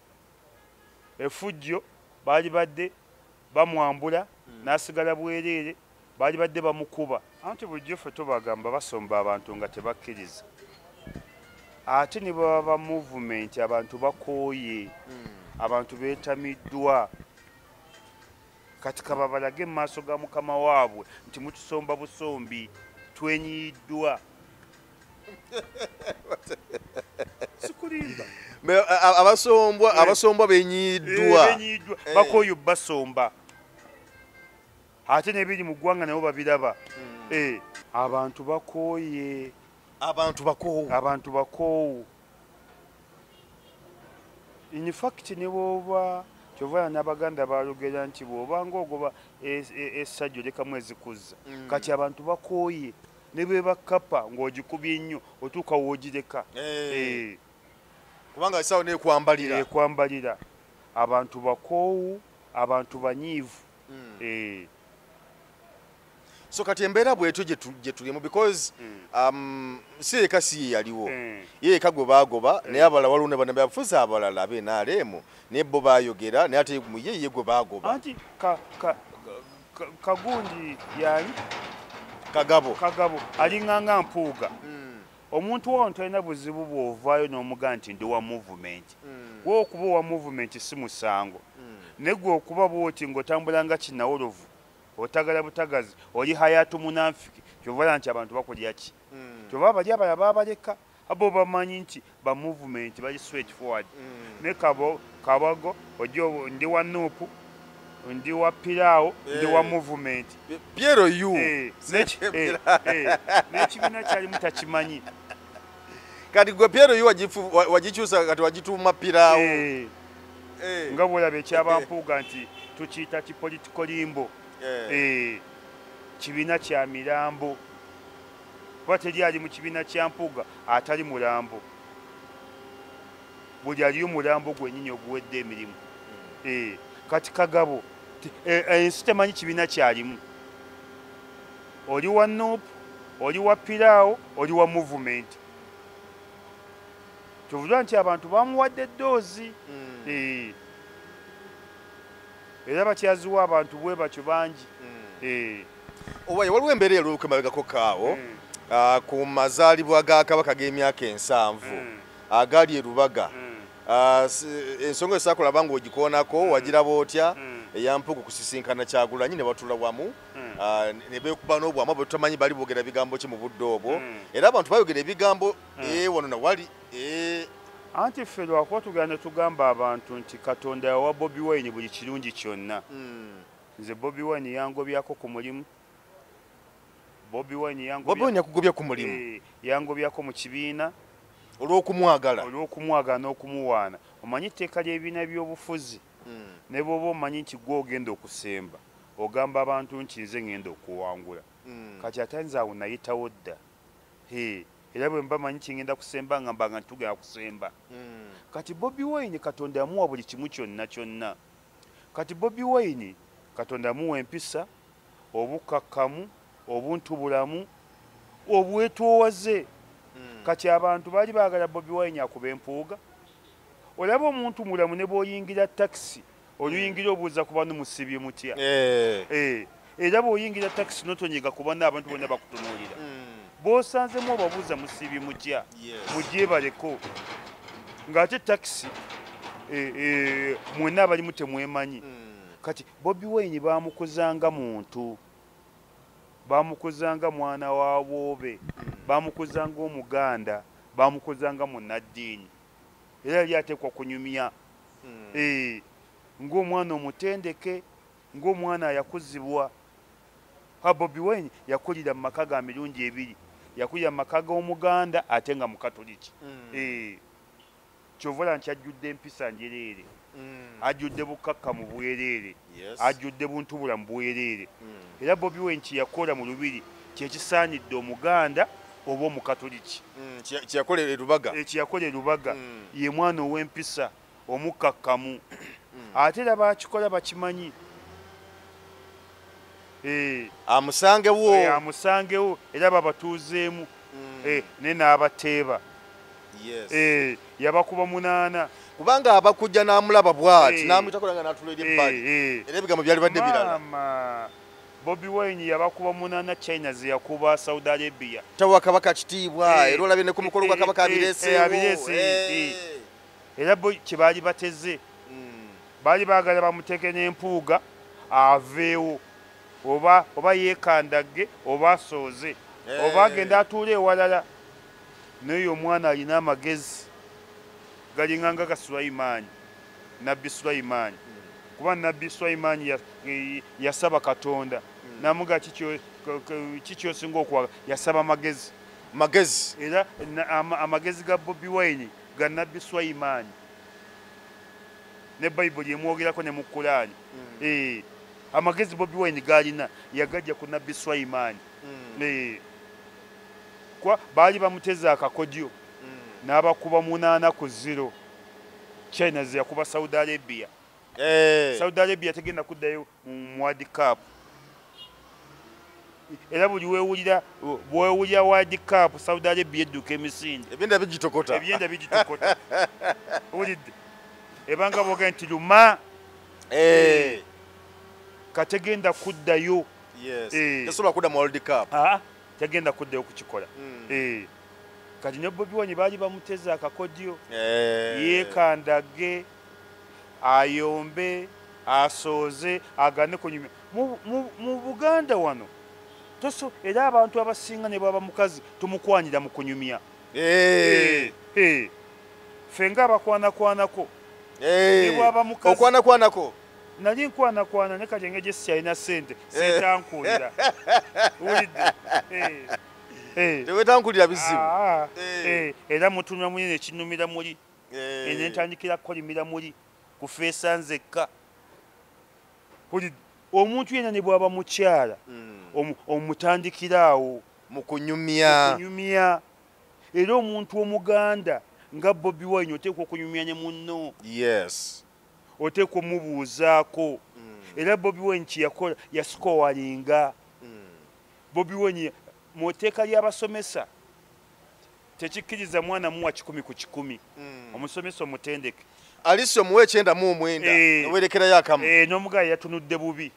effujjo baali badde bamwambula n'asigala bwereere baali badde bamukuba anti bulijjo ffe tubagamba basomba abantu nga tebakkiriza ate ne baba ba movement abantu bakooye abantu beetamiddwa kati kaba balage mu maaso ga mukama waabwe nti mutusomba busombi twenyiyiddwa sikulimba abasombwa benyiddwa bakoyo basomba ate nebiri mu ggwanga nabo babiraba abantu bakooye abantu bakoowu in fact ne bwoba kyova n'abaganda balogera nti bw'obanga ogoba essajja olekamu ezikuzza kati abantu bakooye ne bwe bakapa ng'ogikubye ennyo otuuka woogireka kubanga esawo nekwambalira abantu bakoowu abantu banyiivu so kati embeera bwetyo gye tulimu because si eka si ye yaliwo ye eka gwe baagoba naye abalala waliwo ne bana bafuza abalala ab'NRM naye bo baayogera naye ate ye gwe baagoba anti kagundi yani kagabo alinganga mpuuga omuntu wano talina buzibu bw'ovaayo n'omugaa nti ndi wa movement we okuba owa movement si musango naye gwe okuba bwoti ng'otambulanga kinawolovu otagala butagazi oli hayatu munafiki kyovala nti abantu bakulya ki kyova bali abala babaleka abo bamanyi nti ba movement bali straight forward ne kabago ojo ndi wa nupu ndi wa pilao ndi wa movement Piero yu n'ekibiina kyali mutakimanyi kati gwe Piero yu wagikyusa kati wagituuma pilao nga bwolaba ekyabampuuga nti tukiyita kipolitical limbo kibiina kya mirambo kuba teri ali mu kibiina kya mpuuga atali mulambo buli aliyo mulambo gwennyini oguwedde emirimu kati kagabo ensi temanyi kibiina kyalimu oli wa nupu oli wa pilaawo oli wa movement kyovulwa nti abantu bamuwadde eddoozi era bakyaziwa abantu bwe batyo bangi owaye waliwo embeera eruuka emabegako kaawo ku mazaalibwa ga kabaka g'emyaka 7 agali e Lubaga ensonga esaakulaba ng'ogikoonako wagiraba otya eyampugu kusisinkana Kyagulanyi ne batula wamu ne beekuba n'obwamu bwe tutamanyi bali boogera bigambo ki mu budde obwo era abantu bayogera ebigambo wano na wali anti ffe lwakuba tugenda ne tugamba abantu nti Katonda yawa Bobi Wine buli kirungi kyonna nze Bobi Wine yangobyako ku mulimu Bobi Wine yakugobya ku mulimu yangobyako mu kibiina olw'okumwagala n'okumuwaana omanyi etteeka ly'ebibiina by'obufuzi ne bw'oba omanyi nti gwe ogenda okusemba ogamba abantu nti nze ngenda okuwangula kati ate nze awo nayitawo dda era bwe mba manyi kingenda kusemba ngambanga ntitugenda kusemba kati Bobi Wine Katonda yamuwa buli kimu kyonna kati Bobi Wine Katonda yamuwa empisa obukakkamu obuntubulamu obwetoowaze kati abantu baali baagala Bobi Wine akuba empuuga olaba omuntu mulamu ne bw'oyingira takisi oluyingira obuuza kuba nomusibye mutya era bw'oyingira takisi notonyiga kuba n'abantu bonna bakutunuulira bw'osanzemu obabuuza musibye mutya mugyebaleko ng'ate takisi mwenna abalimu temwemanyi kati Bobi Wine baamukuzanga muntu bamukuzanga mwana wa bwobe bamukuzanga omuganda bamukuzanga munnaddiini era yali ateekwa kunyumya ng'omwana omutendeke ng'omwana yakuzibwa Bobi Wine yakulira mu maka ga mirundi ebiri yakulira mu maka g'omuganda ate nga mukatoliki kyovola nti ajjudde empisa njereere ajjudde bukkakkamu bwereere ajjudde buntubulamu bwereere era Bobi Wine kyeyakola mu lubiri kyekisaanidde omuganda oba omukatoliki kyeyakola e Lubaga ye mwana ow'empisa omukkakkamu ate era bakikola bakimanyi amusangewo era babatuuzeemu ne n'abateeba yabakuba 8 kubanga abakujja n'amulaba bw'ati n'amwitakolanga n'atula eri ebbali era ebigambo byali badde birala Bobi Wine yabakuba 8 China ze yakuba Saudi Arabia tawa kabaka kitiibwa era olabye ne ku mukolo gwa kabaka abireeseewo era kye baali bateze baali baagala bamuteeke n'empuuga aveewo oba yeekandage oba asooze oba agenda atuula ewalala naye omwana alina amagezi galinganga ga Sulaimaani, nabbi Sulaimaani. Kuba nabbi Sulaimaani yasaba Katonda namuga kikyosinga okwaga, yasaba magezi. Era amagezi ga Bobi Wine ga nabbi Sulaimaani, ne Bayibuli emwogerako ne mu Kulaani. Amagezi Bobi Wine galina yagajja ku nabbi Sulaimaani. Kwa baali bamuteza akakodyo n'abakuba 8-0. China ze yakuba Saudi Arabia. Saudi Arabia tegenda kuddayo mu World Cup. Era buli weewulira World Cup Saudi Arabia edduka emisinde. Ebyenda bigitokota. Ulidde. Ebanga boga nti luma. Kategenda kuddayo. Tesobola kudda mu World Cup. Tegenda kuddayo kukikola. Kati ne Bobi Wine baali bamuteza akakodyo. Yeekandage, ayombe, asooze, agane kunyumya. Mu Buganda wano era abantu abasinga ne baba mukazi tumukwanira mu kunyumya. Fenga abakwanakwanako. Okwanakwanako. Nali nkwanakwana ne kati engege siyalina ssente setankulira. Tewetankulira bizibu. Era mutumya muli nekinumira muli. Nentandikira kukolimira muli kufeesa nzekka. Omuntu yenna ne bw'aba mukyala omutandikiraawo mu kunyumya. Era omuntu omuganda nga Bobi Wine oteekwa okunyumya ne munno. Oteekwa omubuuzaako. Era Bobi Wine kyeyakola yasikowalinga. Bobi Wine mu tteeka ly'abasomesa tekikkiriza mwana muwa 10 ku 10. Omusomesa omutendeke Alice omuwe 9 werekerayo akamu. N'omugaaya yatunudde bubi.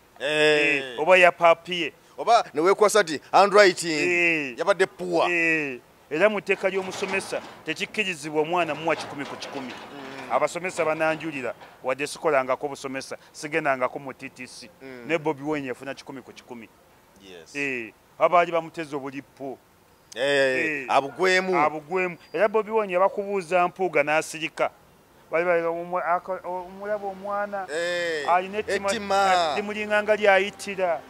Oba yapapiye. Oba neweekwasa nti handwriting yabadde poor. Era mu tteeka ly'omusomesa tekikkirizibwa omwana muwa 10 ku 10. Abasomesa bananjulira wadde sikolangako obusomesa sigendangako mu TTC. Ne Bobi Wine yafuna 10 ku 10. Abaali bamuteza obulippo. Abugwemu. Era Bobi Wine yabakubuuza mpuuga n'asirika. Omulaba omwana alina ettima limulinganga lyayitira.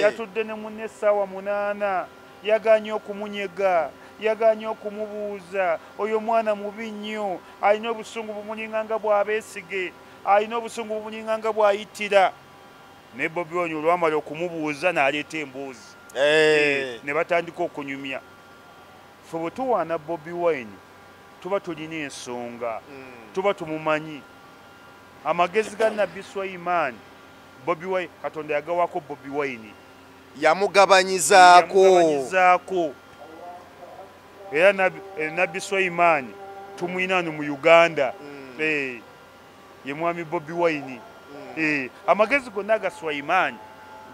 Yatudde ne munne essaawa 8. Yaganye okumunyega. Yaganye okumubuuza. Oyo mwana mubi nnyo. Alina obusungu bumulinganga bw'abeesige. Alina obusungu bumulinganga bw'ayitira. Ne Bobi Wine olwamala okumubuuza n'aleeta emboozi. Ne batandika okunyumya. Ffe bwe tuwaana Bobi Wine tuba tulina ensonga. Tuba tumumanyi. Amagezi ga nabbi Sulaimaani Bobi Wine Katonda yagawako Bobi Wine. Yamugabanyizaako. Era nabbi Sulaimaani tumwina wano mu Uganda. Ye mwami Bobi Wine. Amagezi gonna ga Sulaimaani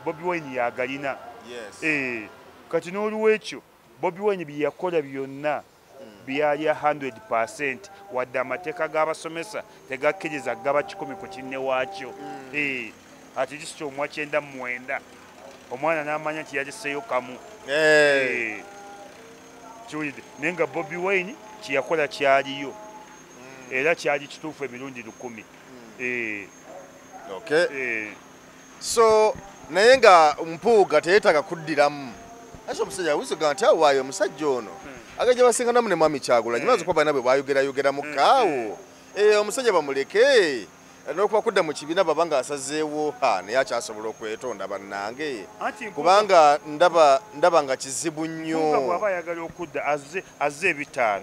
Bobi Wine yagalina. Kati n'olwekyo Bobi Wine bye yakola byonna byali 100% wadde amateeka g'abasomesa tegakkiriza gaba 10 ku 4 waakyo. Ati kisito omwa 99 omwana n'amanya nti yagiseeyo kamu. Kiwulidde naye nga Bobi Wine kyeyakola kyaliyo era kyali kituufu emirundi 10. So naye nga mpuuga teyeetaaga kuddiramu. Ate omusajja awuziga nti awaayo omusajja ono agajja basinganamu ne mwami Kyagulanyi maze kuba nabwe bwayogera mu kaawo. Omusajja bamuleke n'okuba kudda mu kibiina baba ng'asazeewo naye akyasobola okwetonda bannange kubanga ndaba nga kizibu nnyo. Bw'aba ayagala okudda azze 5.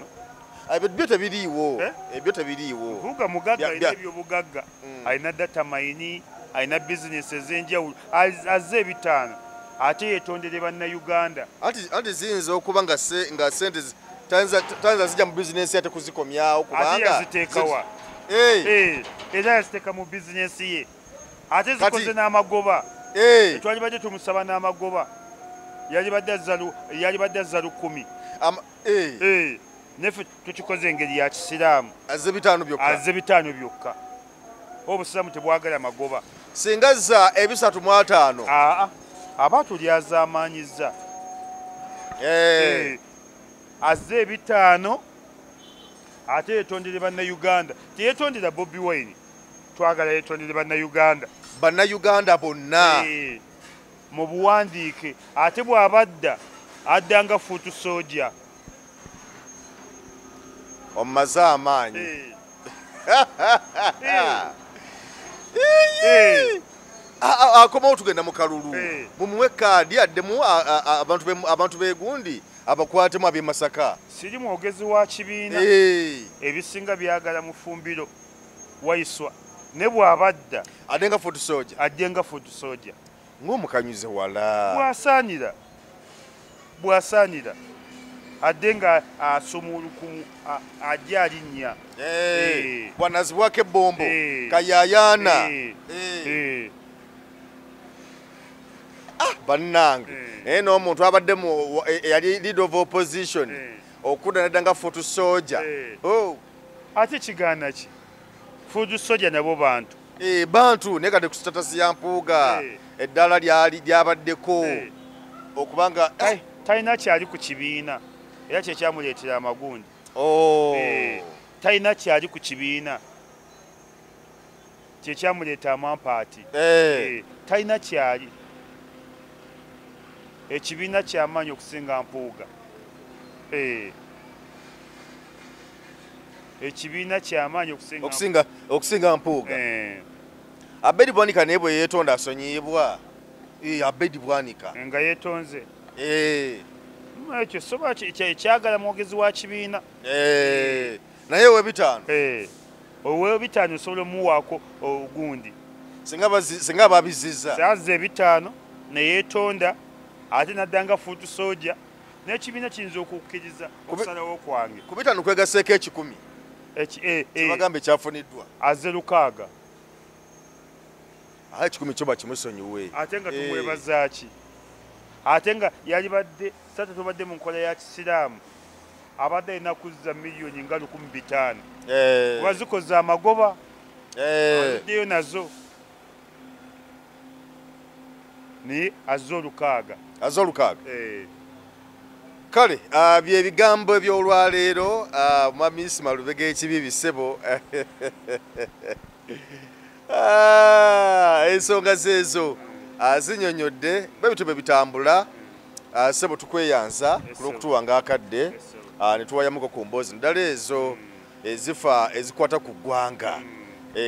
Ebyo tebiriiwo. Mpuuga mugagga alina ebyobugagga. Alina data mine, alina bizinesi ez'enjawulo. Azze 5. Ate yetondere bannayuganda. Anti ziyinza okuba nga sente tanza zijja mu bizinesi ate kuzikomyawo kubanga ate yaziteekawa. Era yaziteeka mu bizinesi ye. Ate zikoze n'amagoba. Twali badde tumusaba n'amagoba. Yali badde azza 10. Neffe tukikoze engeri ya Kisiraamu. Azze 5 byokka. Obusiraamu tebwagala magoba. Singa zza 3 aba tulyazaamanyiza. azze 5 ate yetondere bannayuganda teyetondera Bobi Wine twagala yetondere bannayuganda bonna mu buwandiike ate bw'abadda addanga fuutu soja omumaze amaanyi akomawo tugenda mu kalulu mumuwe kaadi addemu abantu begundi abakwatemu ab'e Masaka. Siri mwogezi wa kibiina ebisinga byagala mufumbiro Waiswa ne bw'abadda addenga fuutu soja ng'omukanyuze wala bw'asaanira adde nga asumulukumu ajja alinnya bwanazibwako ebbombo kayayaana bannange n'omuntu abadde yali leader of opposition okudda nadda nga fuutu soja ate kigaana ki fuutu soja nabo bantu naye kati ku statasi ya Mpuuga eddala lyabaddeko okubanga talina kyali ku kibiina era kyekyamuleetera amagundi talina kyali ku kibiina kyekyamuleeta amampaati talina kyali ekibiina kyamaanyi okusinga Mpuuga ekibiina kyamaanyi okusinga Mpuuga Abedi Bwanika naye bwe yeetonda asonyiyibwa Abedi Bwanika nga yeetonze ekyo soba kyagala mwogezi wa kibiina naye ow'ebitaano osobola omuwaako ogundi singa babizizza azza 5 neyeetonda ate naddanga fuutu soja n'ekibiina kiyinza okukkiriza okusalawo kwange ku 5 kwegaseeko 10 kibagamba ekyafuniddwa azze 6 10 kyo bakimusonyiwe ate nga tumwebazaaki ate nga yali badde sata tubadde mu nkola ya kisiraamu abadde alina kuzza miliyoni nga 1500 kuba zikoze amagoba addeyo nazo naye azze 6 kale byebigambo ebyolwaleero mwamisi Malubega ekibi bisebo ensonga zeezo zinyonyodde bebitube bitambula sebo tukweyanza kulwokutuwanga akadde ne tuwayamuko ku mboozi ddala ezo ezifa ezikwata ku ggwanga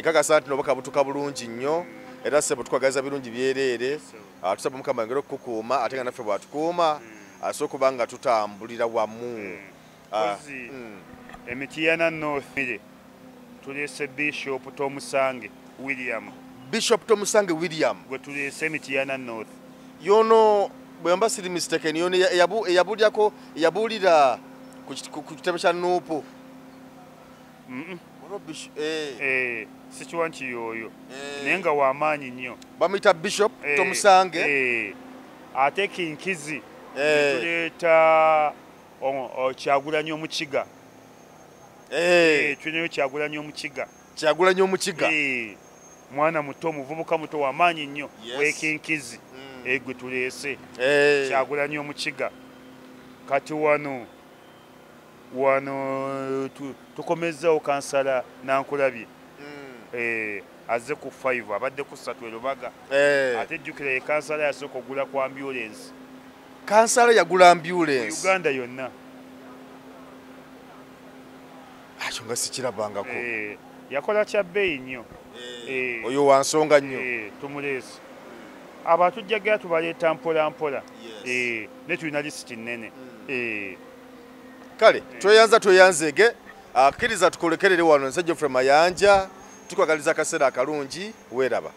kakasa nti nobaka butuka bulungi nnyo era sebo tukwagaliza birungi byereere tusaba Mukama ngero okukukuuma ate nga naffe bwatukuuma asobola okuba nga tutambulira wamu Emityana North tuleese Bishop Tomusange William gwe tuleese Emityana North yono bwemba siri mistaken yono yabuulira ku kitebe kya Nuupu sikiwa nti yoyo naye nga w'amaanyi nnyo bamuyita Bishop Tomusange ate Kinkizi tuleeta Kyagulanyi Omukiga tulinayo Kyagulanyi Omukiga mwana muto omuvubuka muto w'amaanyi nnyo wekinkizi gwe tuleese Kyagulanyi Omukiga kati wano tukomezzawo kansala Nankulabye azze ku 5 abadde ku 3 Lubaga ate jjukira ye kansala yasooka okugula ku ambulance kansala yagula ambulance Uganda yonna akyo nga sikirabangako yakola kya bbeeyi nnyo oyo wansonga nnyo tumuleese abatujjagira tubaleeta mpola mpola ne tulina lisiti nnene kale tweyanzege akkiriza tukolekerere wano nsajja Geoffrey Mayanja tukwagaliza akaseera akalungi weeraba